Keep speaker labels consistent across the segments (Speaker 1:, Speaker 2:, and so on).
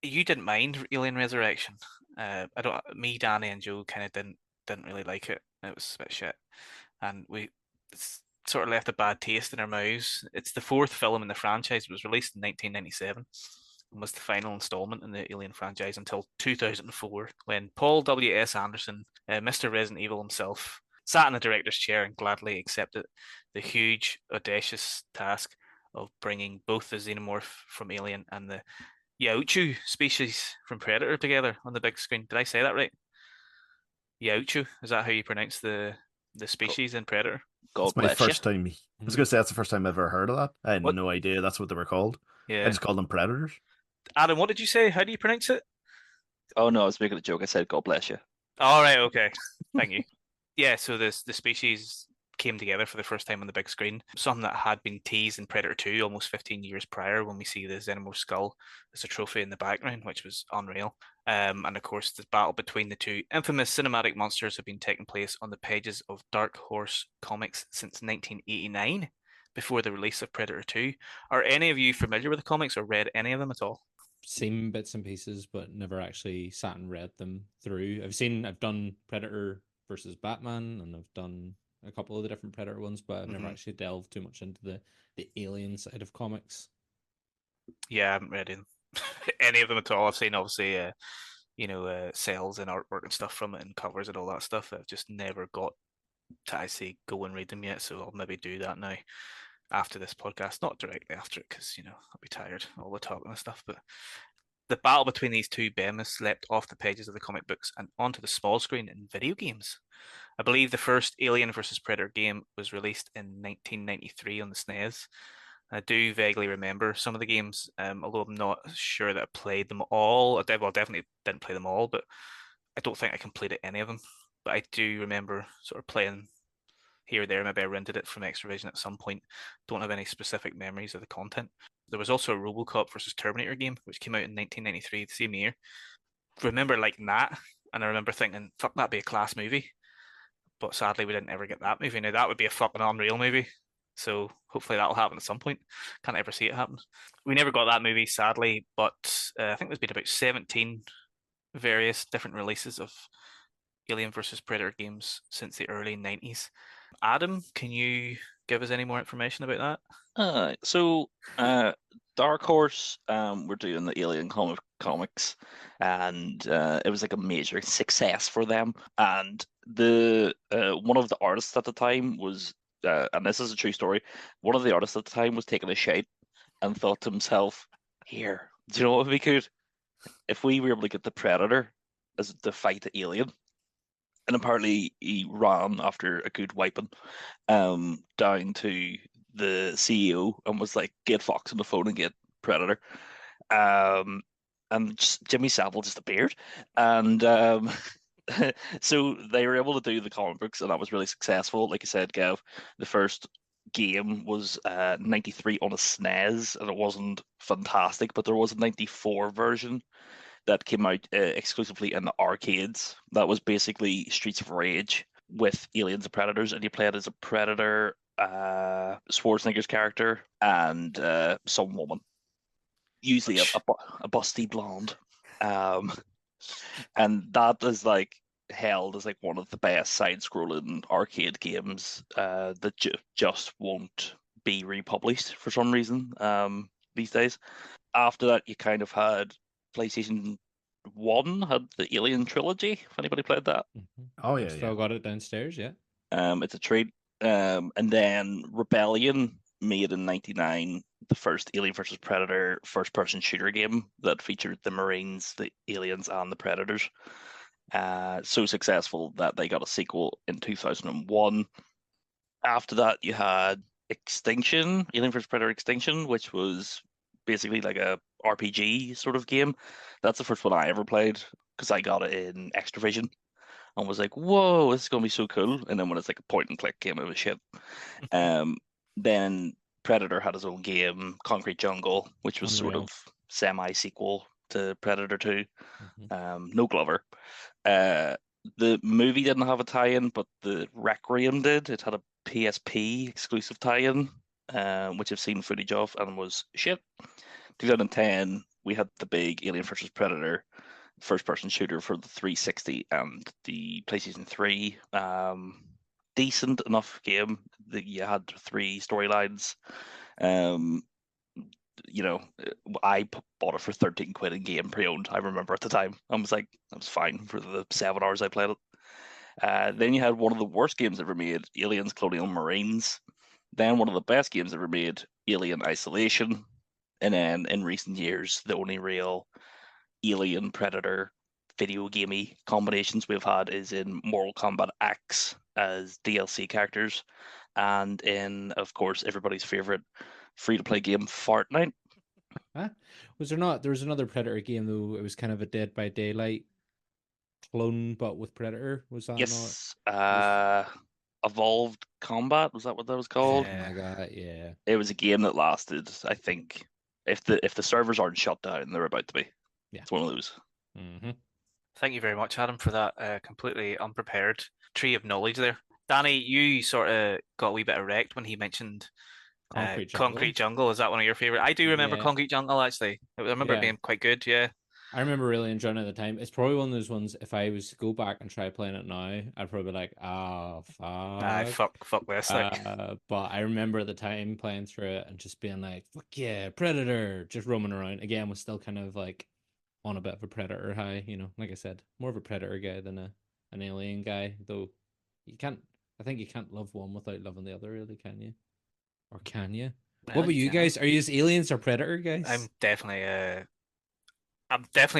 Speaker 1: you didn't mind Alien Resurrection. I don't. Me, Danny, and Joe kind of didn't really like it. It was a bit shit, and we sort of left a bad taste in our mouths. It's the fourth film in the franchise. It was released in 1997 and was the final installment in the Alien franchise until 2004, when Paul W. S. Anderson, Mr. Resident Evil himself, sat in the director's chair and gladly accepted the huge, audacious task of bringing both the xenomorph from Alien and the Yaochu species from Predator together on the big screen. Did I say that right? Yaochu, is that how you pronounce the
Speaker 2: God,
Speaker 1: species in Predator?
Speaker 2: God
Speaker 3: It's my
Speaker 2: bless you.
Speaker 3: first time. I was
Speaker 4: Mhm.
Speaker 3: gonna say that's the first time I've ever heard of that. I had
Speaker 1: What?
Speaker 3: no idea that's what they were called. I
Speaker 1: Yeah.
Speaker 3: just called them predators.
Speaker 1: Adam, what did you say? How do you pronounce it?
Speaker 2: Oh no, I was making a joke. I said God bless you.
Speaker 1: All right, okay. Thank you. Yeah, so the species came together for the first time on the big screen. Something that had been teased in Predator 2 almost 15 years prior when we see the Xenomorph skull as a trophy in the background, which was unreal. And of course, the battle between the two infamous cinematic monsters have been taking place on the pages of Dark Horse Comics since 1989, before the release of Predator 2. Are any of you familiar with the comics or read any of them at all?
Speaker 4: Seen bits and pieces, but never actually sat and read them through. I've done Predator versus Batman, and I've done a couple of the different Predator ones, but I've never
Speaker 1: Hmm.
Speaker 4: actually delved too much into the alien side of comics.
Speaker 1: Yeah, I haven't read any of them at all. I've seen obviously sales and artwork and stuff from it and covers and all that stuff. I've just never got to actually go and read them yet, so I'll maybe do that now after this podcast. Not directly after it, because I'll be tired all the talking and stuff. But the battle between these two behemoths leapt off the pages of the comic books and onto the small screen in video games. I believe the first Alien versus Predator game was released in 1993 on the SNES. I do vaguely remember some of the games, although I'm not sure that I played them all. Well, definitely didn't play them all, but I don't think I completed any of them. But I do remember sort of playing here or there. Maybe I rented it from Extravision at some point. Don't have any specific memories of the content. There was also a RoboCop versus Terminator game, which came out in 1993, the same year. Remember liking that, and I remember thinking, "Fuck, that'd be a class movie." But sadly, we didn't ever get that movie. Now that would be a fucking unreal movie. So hopefully that'll happen at some point. Can't ever see it happen. We never got that movie, sadly, but I think there's been about 17 various different releases of Alien versus Predator games since the early 90s. Adam, can you give us any more information about that?
Speaker 2: So Dark Horse were doing the Alien comics, and it was like a major success for them. And the one of the artists at the time was, and this is a true story, one of the artists at the time was taking a shite and thought to himself, "Here, do you know what would be good if we were able to get the Predator as to fight the Alien?" And apparently he ran after a good wiping down to the CEO and was like, "Get Fox on the phone and get Predator." Um, and Jimmy Savile just appeared, and so they were able to do the comic books, and that was really successful. Like I said, Gav, the first game was 93 on a SNES, and it wasn't fantastic, but there was a 94 version that came out exclusively in the arcades. That was basically Streets of Rage with aliens and predators, and you played as a predator, Schwarzenegger's character, and some woman, usually a busty blonde. Um, and that is like held as like one of the best side-scrolling arcade games that just won't be republished for some reason these days. After that, you kind of had PlayStation 1 had the Alien trilogy. If anybody played that,
Speaker 3: Oh
Speaker 4: I've
Speaker 3: yeah, yeah.
Speaker 4: still got it downstairs, yeah.
Speaker 2: it's a treat. And then Rebellion made in '99 the first Alien versus Predator first-person shooter game that featured the Marines, the aliens, and the Predators. So successful that they got a sequel in 2001. After that, you had Extinction, Alien vs Predator Extinction, which was basically like a RPG sort of game. That's the first one I ever played because I got it in Extravision and was like, "Whoa, this is gonna be so cool!" And then when it's like a point and click game, it was shit. Um, then Predator had his own game, Concrete Jungle, which was sort of
Speaker 4: Unreal.
Speaker 2: semi sequel to Predator 2.
Speaker 4: Hmm.
Speaker 2: No Glover. Uh, the movie didn't have a tie-in, but the Requiem did. It had a PSP exclusive tie-in, which I've seen footage of and was shit. 2010, we had the big Alien vs Predator first-person shooter for the 360 and the PlayStation 3. Decent enough game. You had 3 storylines. You know, I bought it for 13 quid in game pre-owned. I remember at the time. I was like, that was fine for the 7 hours I played it. Then you had one of the worst games ever made, Aliens Colonial Marines. Then one of the best games ever made, Alien Isolation. And then in recent years, the only real Alien Predator video gamey combinations we've had is in Mortal Kombat X as DLC characters, and in, of course, everybody's favorite free-to-play game, Fortnite.
Speaker 4: Huh? Was there not? There was another Predator game though. It was kind of a Dead by Daylight clone, but with Predator. Was that
Speaker 2: Yes,
Speaker 4: not?
Speaker 2: Evolved Combat, was that what that was called?
Speaker 4: Something like that, yeah.
Speaker 2: It was a game that lasted, I think, if the servers aren't shut down, they're about to be.
Speaker 4: Yeah.
Speaker 2: It's one of those.
Speaker 4: Mm-hmm.
Speaker 1: Thank you very much, Adam, for that completely unprepared tree of knowledge there. Danny, you sort of got a wee bit erect when he mentioned Concrete Jungle. Is that one of your favorite? I do remember Concrete Jungle, actually. I remember it being quite good, yeah.
Speaker 4: I remember really enjoying it at the time. It's probably one of those ones, if I was to go back and try playing it now, I'd probably be like,
Speaker 1: fuck this.
Speaker 4: But I remember at the time playing through it and just being like, fuck yeah, Predator, just roaming around. Again, was still kind of like on a bit of a Predator high, you know, like I said, more of a Predator guy than an Alien guy, though I think you can't love one without loving the other, really, can you? Or can you? What about you guys? Are you Aliens or Predator guys?
Speaker 1: I'm definitely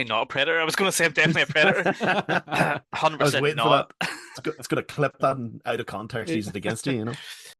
Speaker 1: not a Predator. I was going to say I'm definitely a Predator. 100%
Speaker 3: I was waiting
Speaker 1: not.
Speaker 3: for that. It's going to clip that out of context, use it against you, you know?